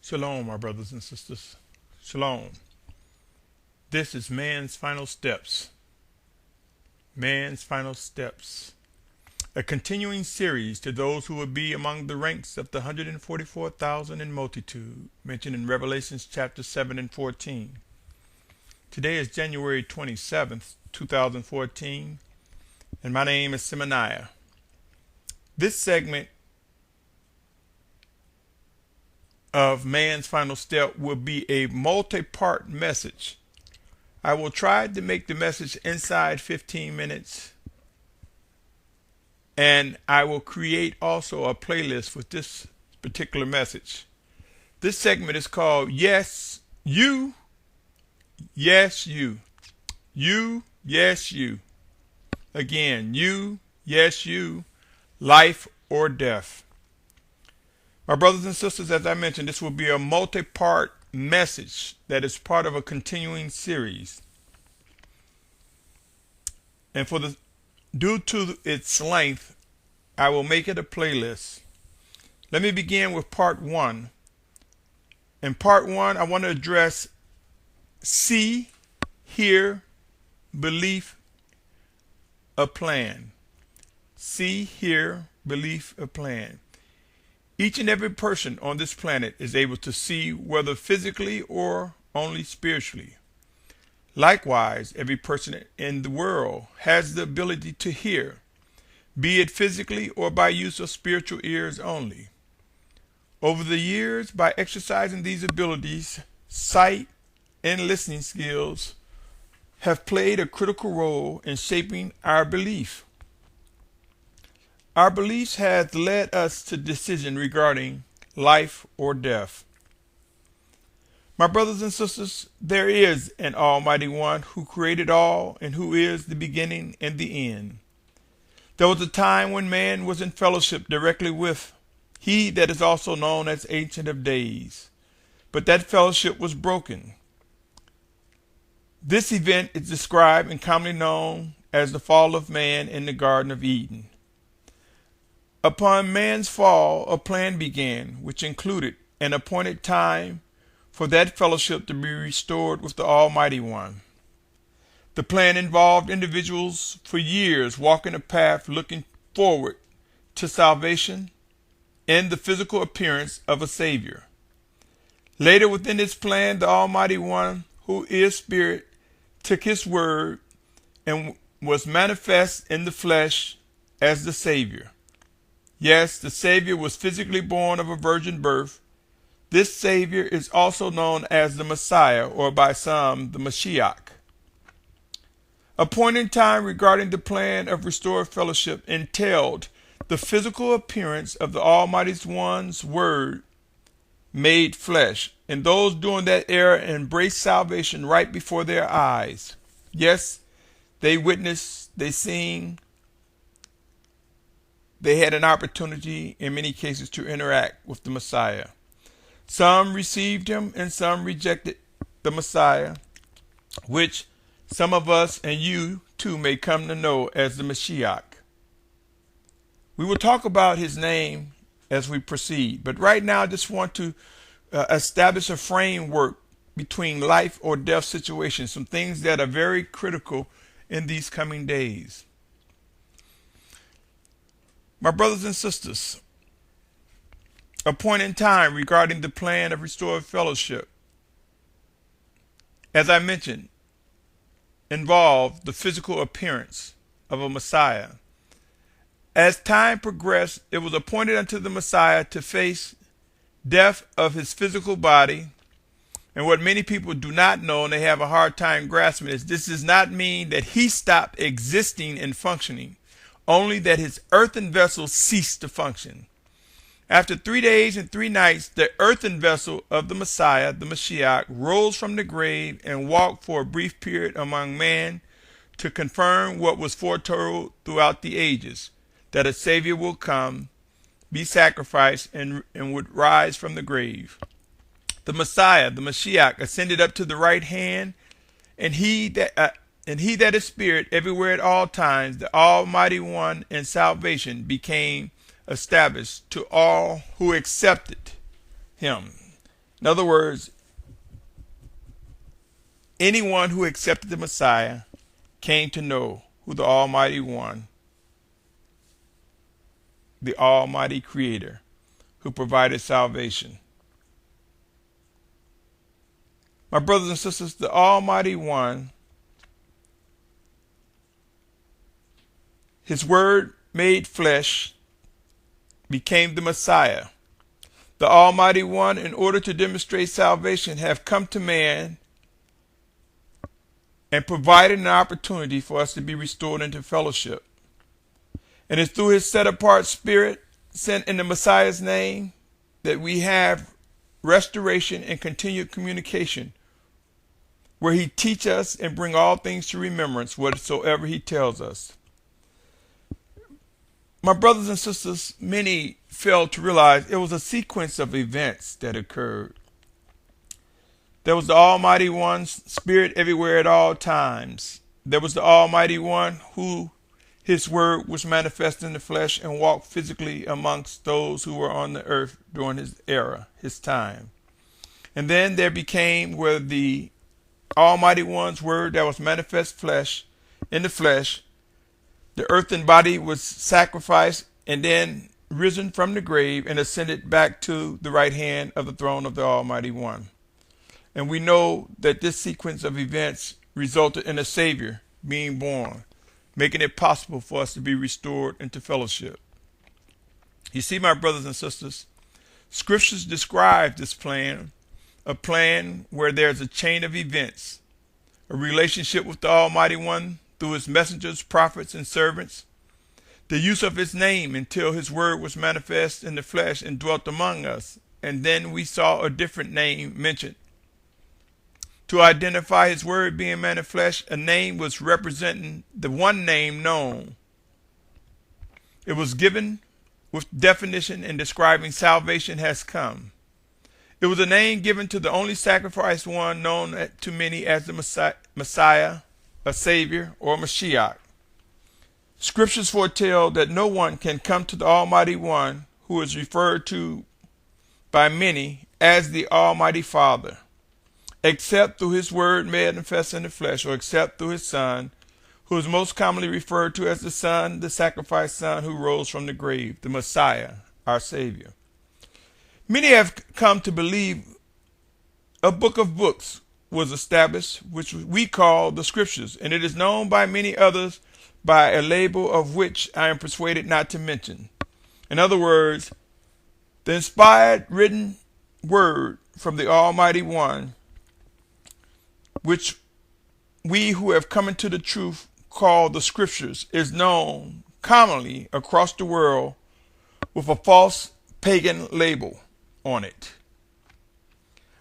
Shalom, my brothers and sisters. Shalom. This is Man's Final Steps. Man's Final Steps. A continuing series to those who will be among the ranks of the 144,000 in multitude, mentioned in Revelations chapter 7 and 14. Today is January 27th, 2014, and my name is Symmanayah. This segment of Man's Final Step will be a multi-part message. I will try to make the message inside 15 minutes, and I will create also a playlist with this particular message. This segment is called Yes, You, Yes, You. You, yes, you. Again, you, yes, you, life or death. My brothers and sisters, as I mentioned, this will be a multi-part message that is part of a continuing series. And due to its length, I will make it a playlist. Let me begin with part one. In part one, I want to address see, hear, belief, a plan. See, hear, belief, a plan. Each and every person on this planet is able to see, whether physically or only spiritually. Likewise, every person in the world has the ability to hear, be it physically or by use of spiritual ears only. Over the years, by exercising these abilities, sight and listening skills have played a critical role in shaping our belief. Our beliefs have led us to decision regarding life or death. My brothers and sisters, there is an Almighty One who created all and who is the beginning and the end. There was a time when man was in fellowship directly with He that is also known as Ancient of Days, but that fellowship was broken. This event is described and commonly known as the fall of man in the Garden of Eden. Upon man's fall, a plan began, which included an appointed time for that fellowship to be restored with the Almighty One. The plan involved individuals for years walking a path looking forward to salvation and the physical appearance of a Savior. Later within this plan, the Almighty One, who is Spirit, took His word and was manifest in the flesh as the Savior. Yes, the Savior was physically born of a virgin birth. This Savior is also known as the Messiah, or by some, the Mashiach. A point in time regarding the plan of restored fellowship entailed the physical appearance of the Almighty One's Word made flesh, and those during that era embraced salvation right before their eyes. Yes, they witnessed, they seen, they had an opportunity in many cases to interact with the Messiah. Some received Him and some rejected the Messiah, which some of us and you too may come to know as the Mashiach. We will talk about His name as we proceed, but right now I just want to establish a framework between life or death situations, some things that are very critical in these coming days. My brothers and sisters, a point in time regarding the plan of restored fellowship, as I mentioned, involved the physical appearance of a Messiah. As time progressed, it was appointed unto the Messiah to face death of his physical body. And what many people do not know, and they have a hard time grasping, is this does not mean that He stopped existing and functioning, only that His earthen vessel ceased to function. After 3 days and 3 nights, the earthen vessel of the Messiah, the Mashiach, rose from the grave and walked for a brief period among man to confirm what was foretold throughout the ages, that a Savior will come, be sacrificed, and would rise from the grave. The Messiah, the Mashiach, ascended up to the right hand, and he that is Spirit everywhere at all times, the Almighty One, and salvation became established to all who accepted Him. In other words, anyone who accepted the Messiah came to know who the Almighty One, the Almighty Creator, who provided salvation. My brothers and sisters, the Almighty One, His Word made flesh, became the Messiah. The Almighty One, in order to demonstrate salvation, have come to man and provided an opportunity for us to be restored into fellowship. And it's through His set-apart Spirit sent in the Messiah's name that we have restoration and continued communication, where He teach us and bring all things to remembrance whatsoever He tells us. My brothers and sisters, many failed to realize it was a sequence of events that occurred. There was the Almighty One's Spirit everywhere at all times. There was the Almighty One who His Word was manifest in the flesh and walked physically amongst those who were on the earth during His era, His time. And then there became where the Almighty One's Word that was manifest in the flesh, the earthen body was sacrificed and then risen from the grave and ascended back to the right hand of the throne of the Almighty One. And we know that this sequence of events resulted in a Savior being born, making it possible for us to be restored into fellowship. You see, my brothers and sisters, Scriptures describe this plan, a plan where there's a chain of events, a relationship with the Almighty One through His messengers, prophets, and servants, the use of His name until His Word was manifest in the flesh and dwelt among us, and then we saw a different name mentioned. To identify His Word being manifest, a name was representing the one name known. It was given with definition and describing salvation has come. It was a name given to the only sacrificed one known to many as the Messiah, a Savior, or Mashiach. Scriptures foretell that no one can come to the Almighty One, who is referred to by many as the Almighty Father, except through His Word manifest in the flesh, or except through His Son, who is most commonly referred to as the Son, the sacrificed Son who rose from the grave, the Messiah, our Savior. Many have come to believe a book of books was established, which we call the Scriptures, and it is known by many others by a label of which I am persuaded not to mention. In other words, the inspired written word from the Almighty One, which we who have come into the truth call the Scriptures, is known commonly across the world with a false pagan label on it.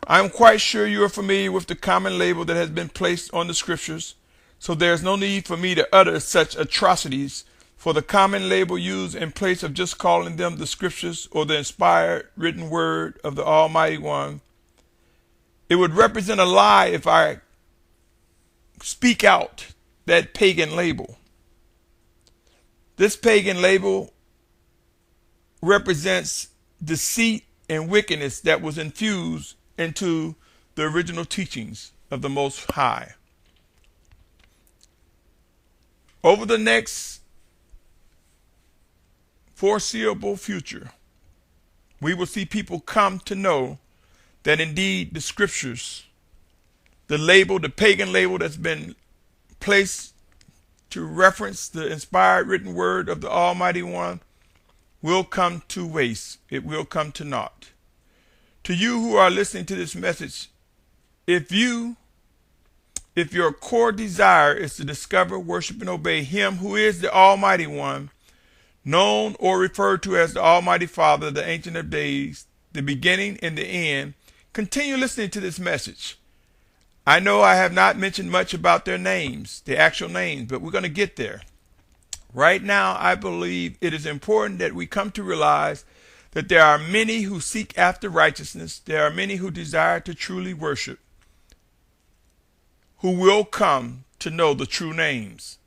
I am quite sure you are familiar with the common label that has been placed on the Scriptures, so there is no need for me to utter such atrocities, for the common label used in place of just calling them the Scriptures or the inspired written word of the Almighty One, it would represent a lie if I speak out that pagan label. This pagan label represents deceit and wickedness that was infused into the original teachings of the Most High. Over the next foreseeable future, we will see people come to know that indeed the Scriptures, the label, the pagan label that's been placed to reference the inspired written word of the Almighty One, will come to waste. It will come to naught. To you who are listening to this message, if your core desire is to discover, worship, and obey Him who is the Almighty One, known or referred to as the Almighty Father, the Ancient of Days, the beginning and the end, continue listening to this message. I know I have not mentioned much about their names, the actual names, but we're going to get there. Right now, I believe it is important that we come to realize that there are many who seek after righteousness. There are many who desire to truly worship, who will come to know the true names.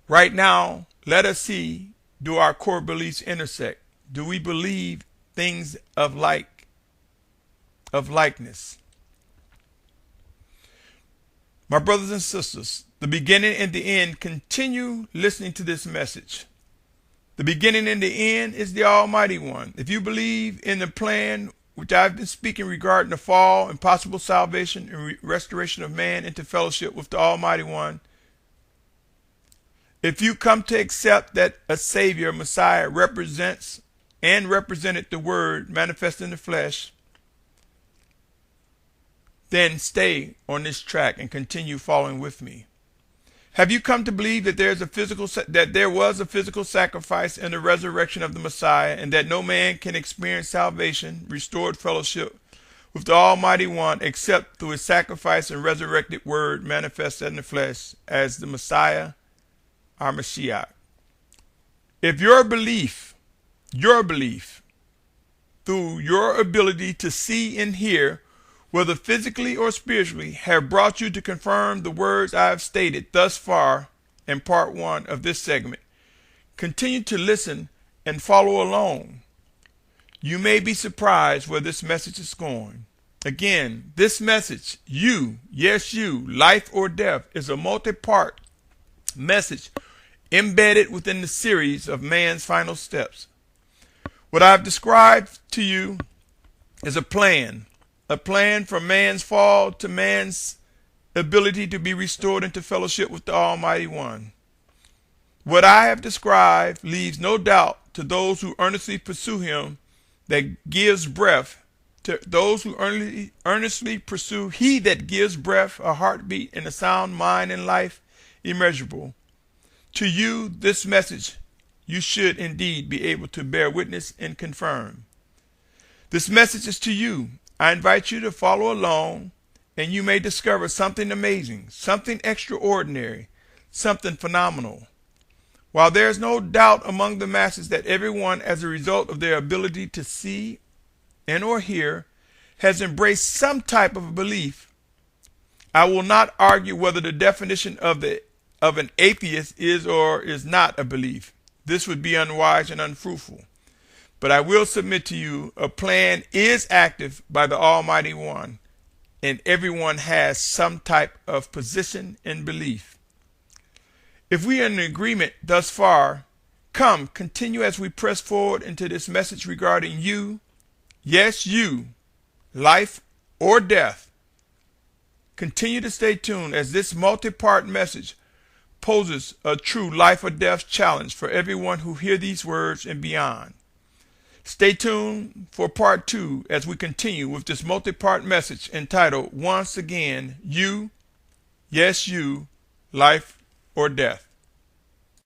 Right now, let us see, do our core beliefs intersect? Do we believe things of like of likeness. My brothers and sisters, the beginning and the end, continue listening to this message. The beginning and the end is the Almighty One. If you believe in the plan which I've been speaking regarding the fall and possible salvation and restoration of man into fellowship with the Almighty One, if you come to accept that a Savior, Messiah, represents and represented the Word manifest in the flesh, then stay on this track and continue following with me. Have you come to believe that there was a physical sacrifice in the resurrection of the Messiah, and that no man can experience salvation, restored fellowship with the Almighty One, except through his sacrifice and resurrected Word manifested in the flesh as the Messiah, our Mashiach? If your belief, through your ability to see and hear, whether physically or spiritually, have brought you to confirm the words I have stated thus far in part 1 of this segment, continue to listen and follow along. You may be surprised where this message is going. Again, this message, you, yes you, life or death, is a multi-part message embedded within the series of man's final steps. What I've described to you is a plan from man's fall to man's ability to be restored into fellowship with the Almighty One. What I have described leaves no doubt to those who earnestly pursue him that gives breath, to those who earnestly pursue he that gives breath, a heartbeat, and a sound mind and life immeasurable. To you, this message you should indeed be able to bear witness and confirm. This message is to you. I invite you to follow along, and you may discover something amazing, something extraordinary, something phenomenal. While there is no doubt among the masses that everyone, as a result of their ability to see and or hear, has embraced some type of a belief, I will not argue whether the definition of an atheist is or is not a belief. This would be unwise and unfruitful. But I will submit to you, a plan is active by the Almighty One, and everyone has some type of position and belief. If we are in agreement thus far, come, continue as we press forward into this message regarding you, yes you, life or death. Continue to stay tuned as this multi-part message poses a true life or death challenge for everyone who hear these words and beyond. Stay tuned for part 2 as we continue with this multi-part message entitled, once again, you, yes you, life or death.